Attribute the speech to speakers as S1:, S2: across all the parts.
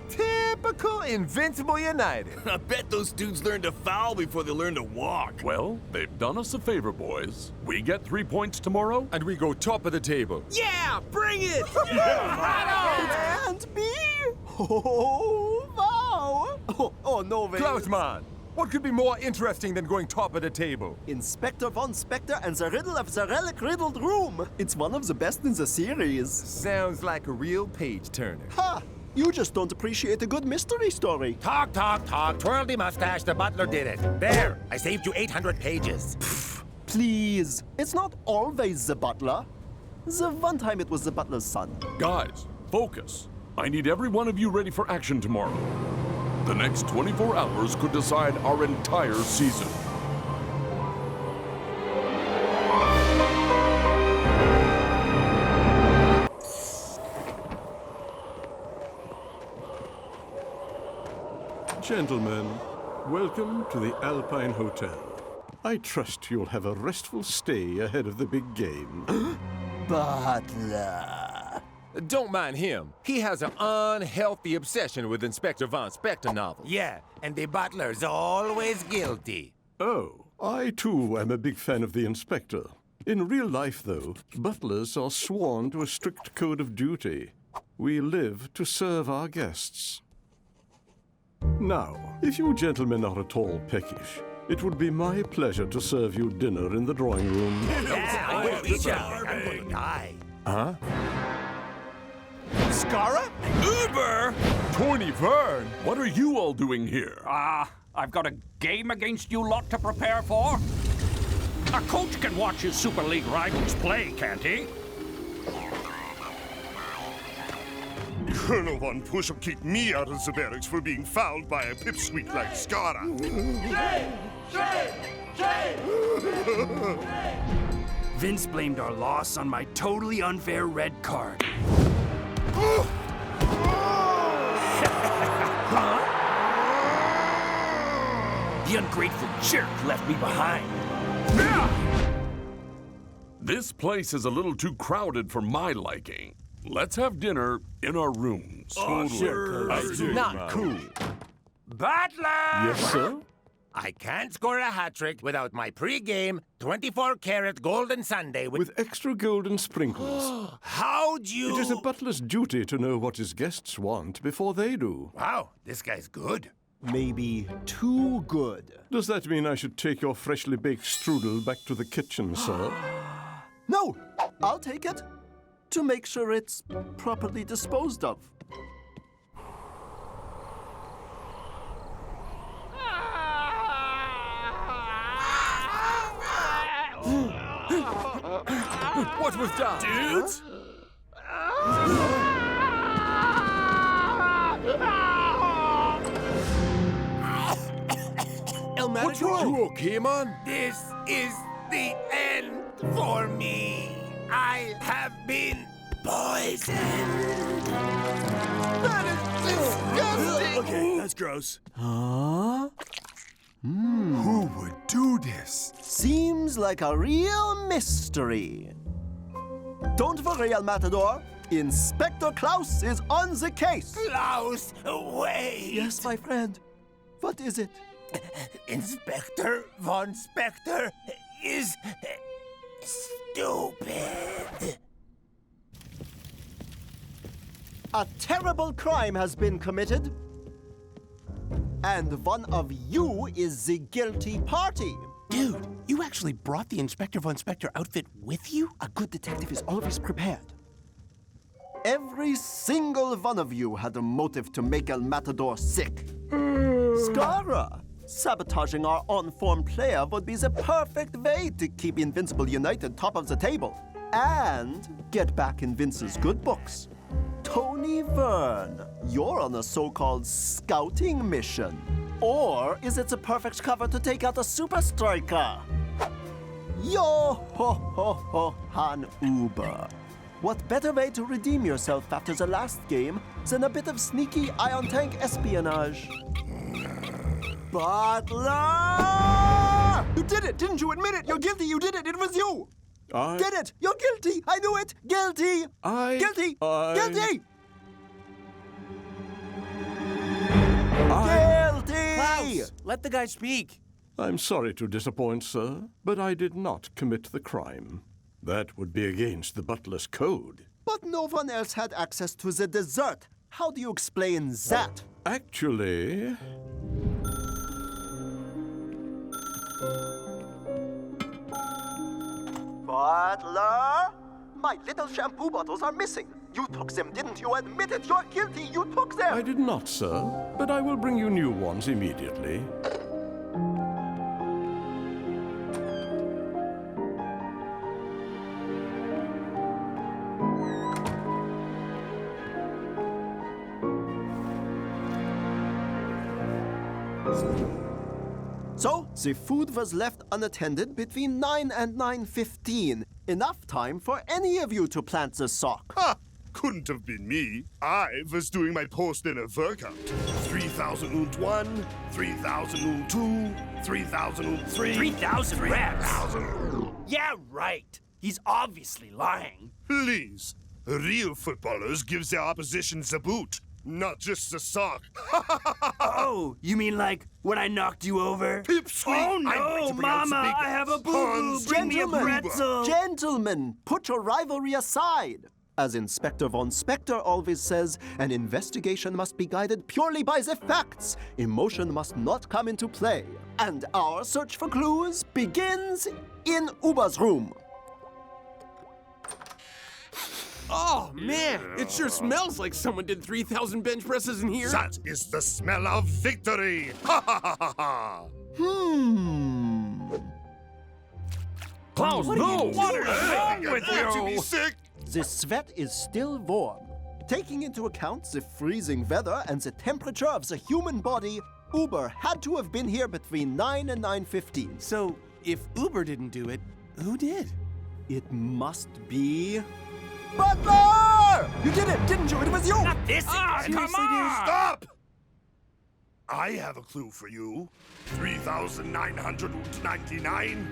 S1: Typical Invincible United.
S2: I bet those dudes learn to foul before they learn to walk.
S3: Well, they've done us a favor, boys. We get 3 points tomorrow.
S1: And we go top of the table.
S2: Yeah, bring it!
S4: And me? Oh, wow! Oh no, way.
S1: Klaus, man, what could be more interesting than going top of the table?
S4: Inspektor Von Spektor and the Riddle of the Relic-Riddled Room. It's one of the best in the series.
S1: Sounds like a real page-turner.
S4: Ha! You just don't appreciate a good mystery story.
S5: Talk, talk, talk. Twirl the mustache. The butler did it. There. I saved you 800 pages.
S4: Please. It's not always the butler. The one time it was the butler's son.
S3: Guys, focus. I need every one of you ready for action tomorrow. The next 24 hours could decide our entire season.
S6: Gentlemen, welcome to the Alpine Hotel. I trust you'll have a restful stay ahead of the big game.
S4: Butler.
S1: Don't mind him. He has an unhealthy obsession with Inspektor Von Spektor novels.
S5: Yeah, and the butler's always guilty.
S6: Oh, I too am a big fan of the Inspector. In real life, though, butlers are sworn to a strict code of duty. We live to serve our guests. Now, if you gentlemen are at all peckish, it would be my pleasure to serve you dinner in the drawing room.
S5: Yeah, I'm going to die.
S6: Huh?
S2: Skarra? Uber?
S3: Toni Vern, what are you all doing here?
S7: I've got a game against you lot to prepare for. A coach can watch his Super League rivals play, can't he?
S8: Colonel Von Push'll kick me out of the barracks for being fouled by a pipsqueak like Skarra.
S9: Vince blamed our loss on my totally unfair red card. The ungrateful jerk left me behind.
S3: This place is a little too crowded for my liking. Let's have dinner in our rooms.
S2: Oh, sure.
S1: Not cool.
S5: Butler!
S6: Yes, sir?
S5: I can't score a hat trick without my pre-game 24-karat golden sundae with...
S6: With extra golden sprinkles.
S5: How'd you...
S6: It is a butler's duty to know what his guests want before they do.
S5: Wow, this guy's good.
S4: Maybe too good.
S6: Does that mean I should take your freshly baked strudel back to the kitchen, sir?
S4: No, I'll take it. To make sure it's properly disposed of.
S1: What was that?
S2: Dudes?
S1: What's wrong? You okay, man?
S5: This is the end for me. I have been poisoned.
S1: That is disgusting!
S2: Okay, that's gross.
S4: Huh?
S1: Who would do this?
S4: Seems like a real mystery. Don't worry, El Matador. Inspector Klaus is on the case.
S5: Klaus, wait.
S4: Yes, my friend. What is it?
S5: Inspector Von Spektor is stupid.
S4: A terrible crime has been committed. And one of you is the guilty party.
S5: Dude, you actually brought the Inspector Von Spektor outfit with you?
S4: A good detective is always prepared. Every single one of you had a motive to make El Matador sick. Skarra, sabotaging our on-form player would be the perfect way to keep Invincible United top of the table and get back in Vince's good books. Toni Vern, you're on a so-called scouting mission. Or is it the perfect cover to take out a Supa Strikas? Yo-ho-ho-ho, Johann Uber. What better way to redeem yourself after the last game than a bit of sneaky ion tank espionage? Butler!
S1: You did it! Didn't you admit it? You're guilty! You did it! It was you!
S6: I...
S4: Did it! You're guilty! I knew it! Guilty! Guilty! Guilty!
S9: Hey, let the guy speak.
S6: I'm sorry to disappoint, sir, but I did not commit the crime. That would be against the butler's code.
S4: But no one else had access to the dessert. How do you explain that?
S6: Actually...
S4: Butler? My little shampoo bottles are missing. You took them, didn't you? Admit it, you're guilty. You took them.
S6: I did not, sir, but I will bring you new ones immediately.
S4: So, the food was left unattended between 9 and 9:15. Enough time for any of you to plant the sock.
S8: Ha! Couldn't have been me. I was doing my post-dinner workout. 3001, 3002, 3003.
S9: 3,000 reps. Yeah, right. He's obviously lying.
S8: Please. Real footballers give their opposition the boot, not just the sock.
S9: Oh, you mean like when I knocked you over?
S8: Pipsqueak!
S9: Oh
S8: I'm going
S9: no,
S8: to pronounce the
S9: Mama,
S8: big
S9: I have a
S8: words.
S9: boo-boo.
S8: Hans
S9: Bring me a
S4: Gentlemen,
S9: pretzel.
S4: Gentlemen, put your rivalry aside. As Inspektor Von Spektor always says, an investigation must be guided purely by the facts. Emotion must not come into play. And our search for clues begins in Uber's room.
S5: Oh, man, it sure smells like someone did 3,000 bench presses in here.
S8: That is the smell of victory! Ha ha ha ha ha!
S7: Klaus, no! What is wrong with
S8: To be
S7: you?
S8: sick!
S4: The sweat is still warm. Taking into account the freezing weather and the temperature of the human body, Uber had to have been here between 9 and 9:15.
S5: So, if Uber didn't do it, who did?
S4: It must be... Butler! You did it, didn't you? It was you!
S9: Not this again.
S7: Come on!
S8: Stop! I have a clue for you. 3,999,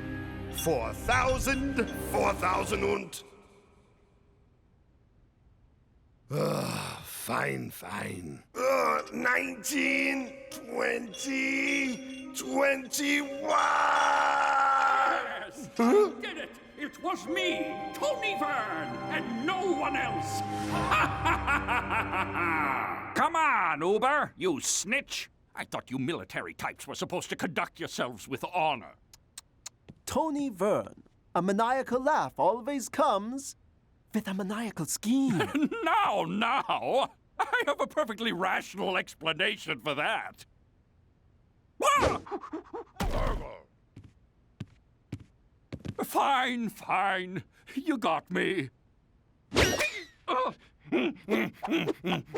S8: 4,000, 4,000 und... Fine, fine. 19, 20, 21!
S7: Yes, I did it! It was me, Toni Vern, and no one else! Come on, Uber, you snitch! I thought you military types were supposed to conduct yourselves with honor.
S4: Toni Vern. A maniacal laugh always comes with a maniacal scheme.
S7: Now! I have a perfectly rational explanation for that. Ah! Fine. You got me.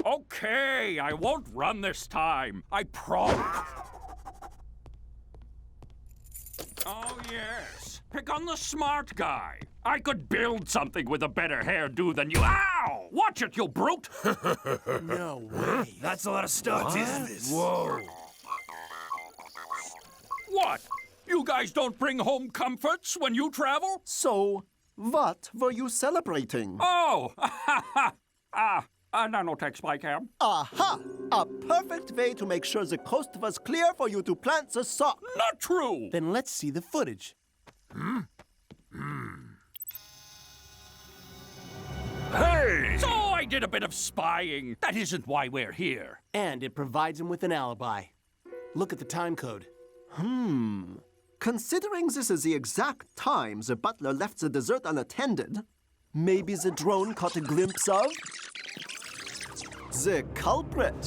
S7: Okay, I won't run this time. I promise. Oh, yes. Pick on the smart guy. I could build something with a better hairdo than you. Ow! Watch it, you brute!
S5: No way.
S9: That's a lot of stuff.
S8: What is this?
S9: Whoa.
S7: What? You guys don't bring home comforts when you travel?
S4: So, what were you celebrating?
S7: Oh! Nanotech spy cam.
S4: Aha! A perfect way to make sure the coast was clear for you to plant the sock.
S7: Not true!
S5: Then let's see the footage.
S7: Hey! So I did a bit of spying. That isn't why we're here.
S5: And it provides him with an alibi. Look at the time code.
S4: Considering this is the exact time the butler left the dessert unattended, maybe the drone caught a glimpse of the culprit.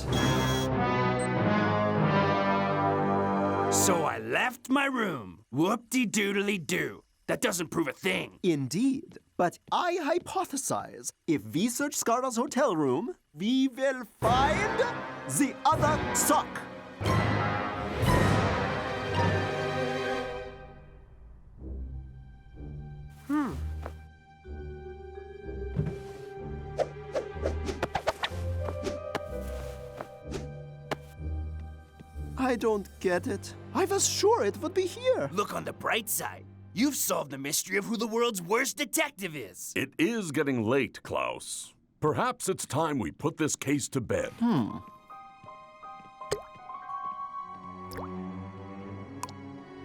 S9: So I left my room. Whoop-de-doodly-doo. That doesn't prove a thing.
S4: Indeed, but I hypothesize if we search Skarra's hotel room, we will find the other sock. I don't get it. I was sure it would be here.
S9: Look on the bright side. You've solved the mystery of who the world's worst detective is.
S3: It is getting late, Klaus. Perhaps it's time we put this case to bed.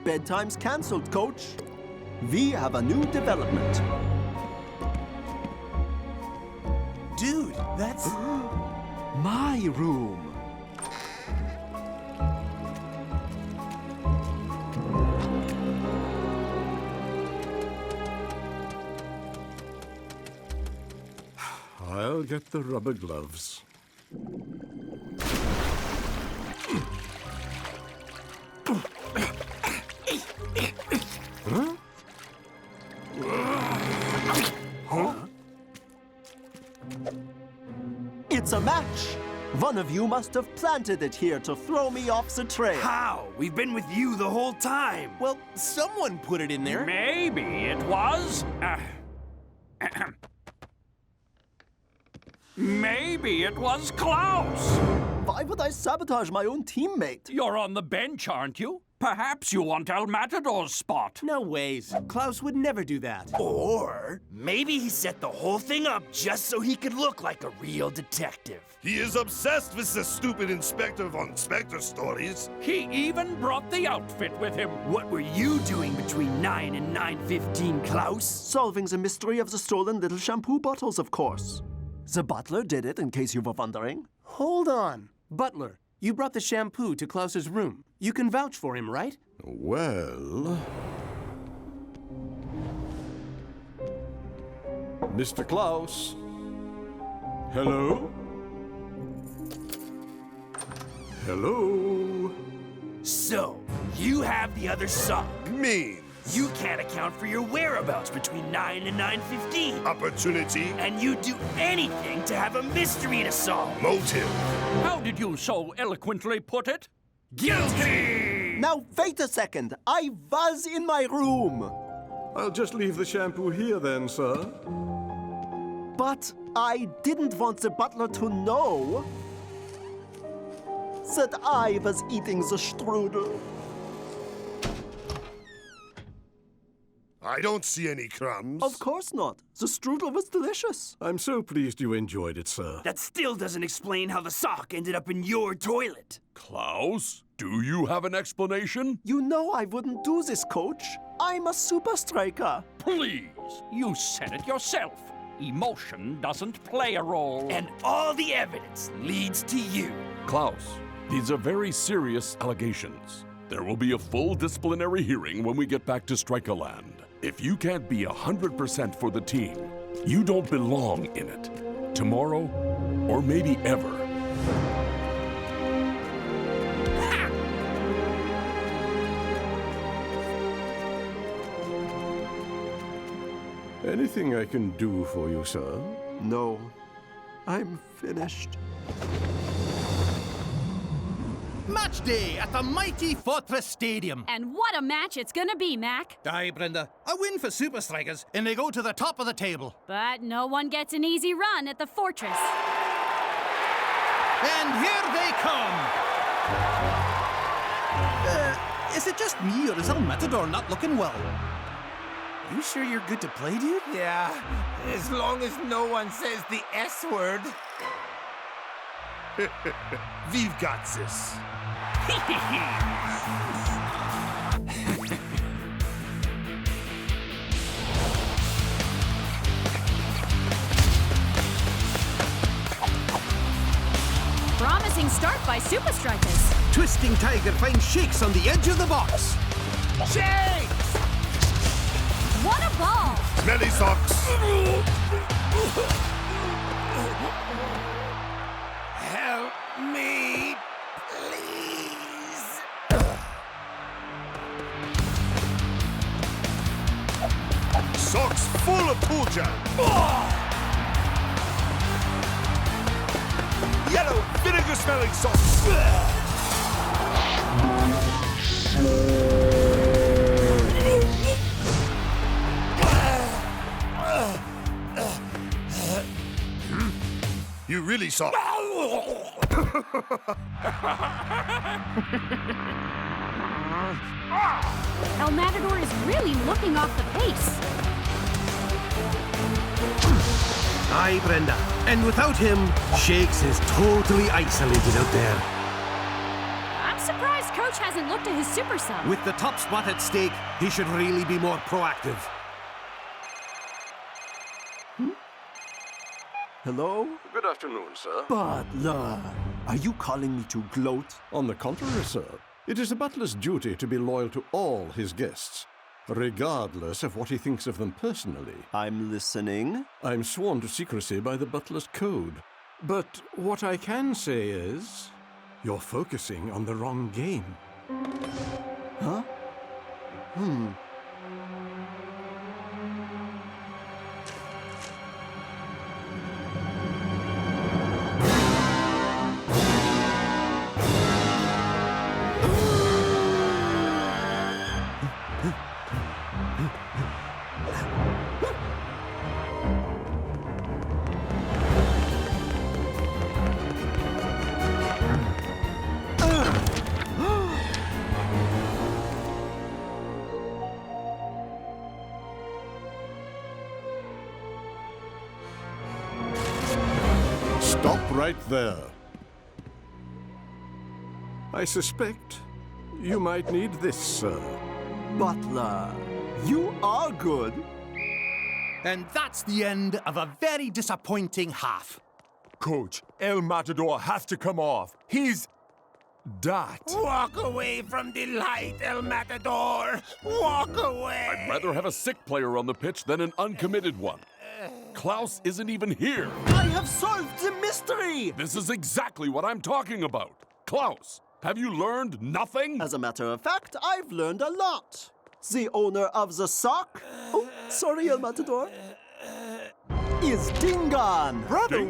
S4: Bedtime's cancelled, Coach. We have a new development.
S5: Dude, that's...
S4: My room.
S6: I'll get the rubber gloves.
S4: It's a match. One of you must have planted it here to throw me off the trail.
S9: How? We've been with you the whole time.
S5: Well, someone put it in there.
S7: Maybe it was... Maybe it was Klaus.
S4: Why would I sabotage my own teammate?
S7: You're on the bench, aren't you? Perhaps you want El Matador's spot.
S5: No ways. Klaus would never do that.
S9: Or maybe he set the whole thing up just so he could look like a real detective.
S8: He is obsessed with the stupid Inspektor Von Spektor stories.
S7: He even brought the outfit with him.
S9: What were you doing between 9 and 9:15, Klaus?
S4: Solving the mystery of the stolen little shampoo bottles, of course. The butler did it, in case you were wondering.
S5: Hold on. Butler, you brought the shampoo to Klaus's room. You can vouch for him, right?
S6: Well... Mr. Klaus? Hello? Hello?
S9: So, you have the other sock.
S8: Mean.
S9: You can't account for your whereabouts between 9 and 9:15.
S8: Opportunity.
S9: And you'd do anything to have a mystery to solve.
S8: Motive.
S7: How did you so eloquently put it? Guilty!
S4: Now, wait a second. I was in my room.
S6: I'll just leave the shampoo here then, sir.
S4: But I didn't want the butler to know that I was eating the strudel.
S8: I don't see any crumbs.
S4: Of course not. The strudel was delicious.
S6: I'm so pleased you enjoyed it, sir.
S9: That still doesn't explain how the sock ended up in your toilet.
S3: Klaus, do you have an explanation?
S4: You know I wouldn't do this, Coach. I'm a Supa Strikas.
S7: Please, you said it yourself. Emotion doesn't play a role.
S9: And all the evidence leads to you.
S3: Klaus, these are very serious allegations. There will be a full disciplinary hearing when we get back to Strikerland. If you can't be 100% for the team, you don't belong in it. Tomorrow, or maybe ever.
S6: Anything I can do for you, sir?
S4: No, I'm finished.
S5: Match day at the mighty Fortress Stadium.
S10: And what a match it's gonna be, Mac.
S5: Aye, Brenda. A win for Supa Strikas, and they go to the top of the table.
S10: But no one gets an easy run at the Fortress.
S5: And here they come. Is it just me, or is El Matador not looking well? You sure you're good to play, dude?
S11: Yeah, as long as no one says the S word.
S8: We've got this.
S10: Promising start by SupaStrikas.
S5: Twisting Tiger finds Shakes on the edge of the box.
S10: Shakes! What a ball!
S8: Smelly socks.
S11: Help me, please.
S8: Socks full of pool jam. Yellow vinegar smelling socks. You really saw.
S10: El Matador is really looking off the pace.
S5: Aye, Brenda. And without him, Shakes is totally isolated out there.
S10: I'm surprised surprised Coach hasn't looked at his super sub.
S5: With the top spot at stake, he should really be more proactive.
S4: Hello?
S6: Good afternoon, sir.
S4: Butler, are you calling me to gloat?
S6: On the contrary, sir. It is a butler's duty to be loyal to all his guests, regardless of what he thinks of them personally.
S4: I'm listening.
S6: I'm sworn to secrecy by the butler's code. But what I can say is, you're focusing on the wrong game.
S4: Huh?
S6: Stop right there. I suspect you might need this, sir.
S4: Butler, you are good.
S5: And that's the end of a very disappointing half.
S1: Coach, El Matador has to come off. He's... dot.
S11: Walk away from the light, El Matador! Walk away!
S3: I'd rather have a sick player on the pitch than an uncommitted one. Klaus isn't even here.
S4: I have solved the mystery!
S3: This is exactly what I'm talking about. Klaus, have you learned nothing?
S4: As a matter of fact, I've learned a lot. The owner of the sock, oh, sorry, El Matador, is Dingan.
S8: Brother,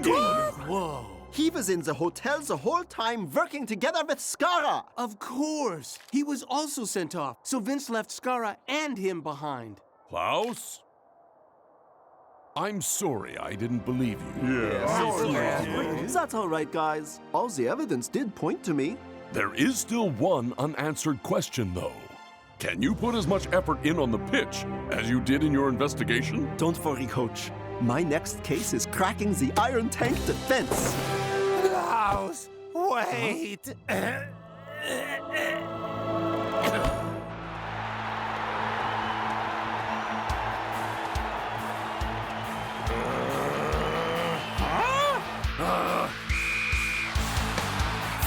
S5: Whoa.
S4: He was in the hotel the whole time working together with Skarra.
S9: Of course. He was also sent off, so Vince left Skarra and him behind.
S3: Klaus? I'm sorry I didn't believe you.
S4: That's all right, guys. All the evidence did point to me.
S3: There is still one unanswered question, though. Can you put as much effort in on the pitch as you did in your investigation?
S4: Don't worry, Coach. My next case is cracking the iron tank defense.
S11: Klaus, wait!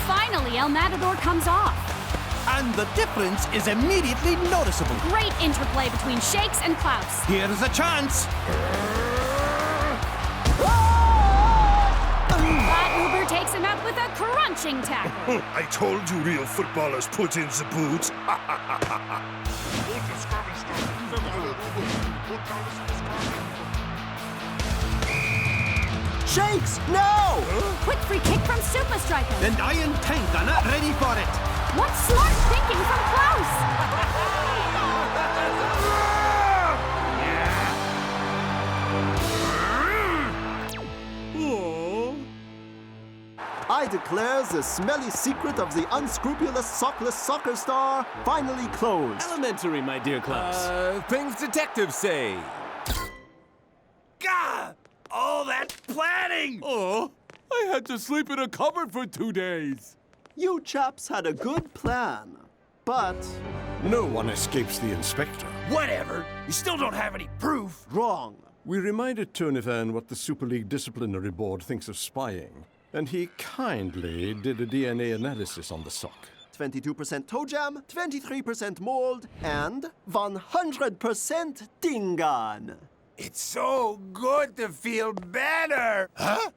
S10: Finally, El Matador comes off.
S5: And the difference is immediately noticeable.
S10: Great interplay between Shakes and Klaus.
S5: Here's a chance.
S10: But Uber takes him out with a crunching tackle.
S8: I told you real footballers put in the boots.
S4: Shakes, no!
S10: Quick free kick from Supa Strikas.
S5: And iron tank are not ready for it.
S10: What smart thinking from Klaus!
S4: I declare the smelly secret of the unscrupulous sockless soccer star finally closed.
S9: Elementary, my dear Klaus.
S1: Things detectives say.
S2: Gah! All that planning!
S7: Oh, I had to sleep in a cupboard for 2 days.
S4: You chaps had a good plan, but
S6: No one escapes the inspector.
S2: Whatever. You still don't have any proof.
S4: wrong.
S6: We reminded Toni Vern what the Super League Disciplinary Board thinks of spying, and he kindly did a DNA analysis on the sock.
S4: 22% toe jam, 23% mold, and 100% dingan.
S11: It's so good to feel better! Huh?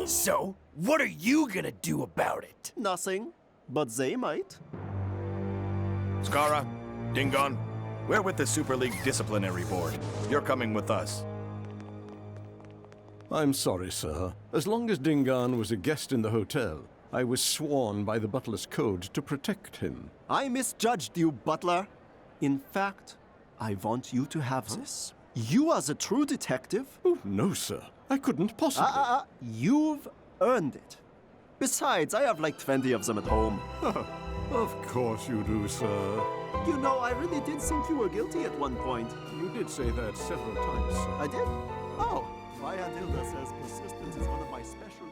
S2: So, what are you gonna do about it?
S4: Nothing, but they might.
S12: Skarra, Dingon, we're with the Super League Disciplinary Board. You're coming with us.
S6: I'm sorry, sir. As long as Dingan was a guest in the hotel, I was sworn by the butler's code to protect him.
S4: I misjudged you, Butler. In fact, I want you to have this. You are the true detective.
S6: Oh, no, sir. I couldn't possibly.
S4: You've earned it. Besides, I have like 20 of them at home.
S6: Of course you do, sir.
S4: You know, I really did think you were guilty at one point.
S6: You did say that several times, sir.
S4: I did? Oh, my Aunt Hilda says persistence is one of my special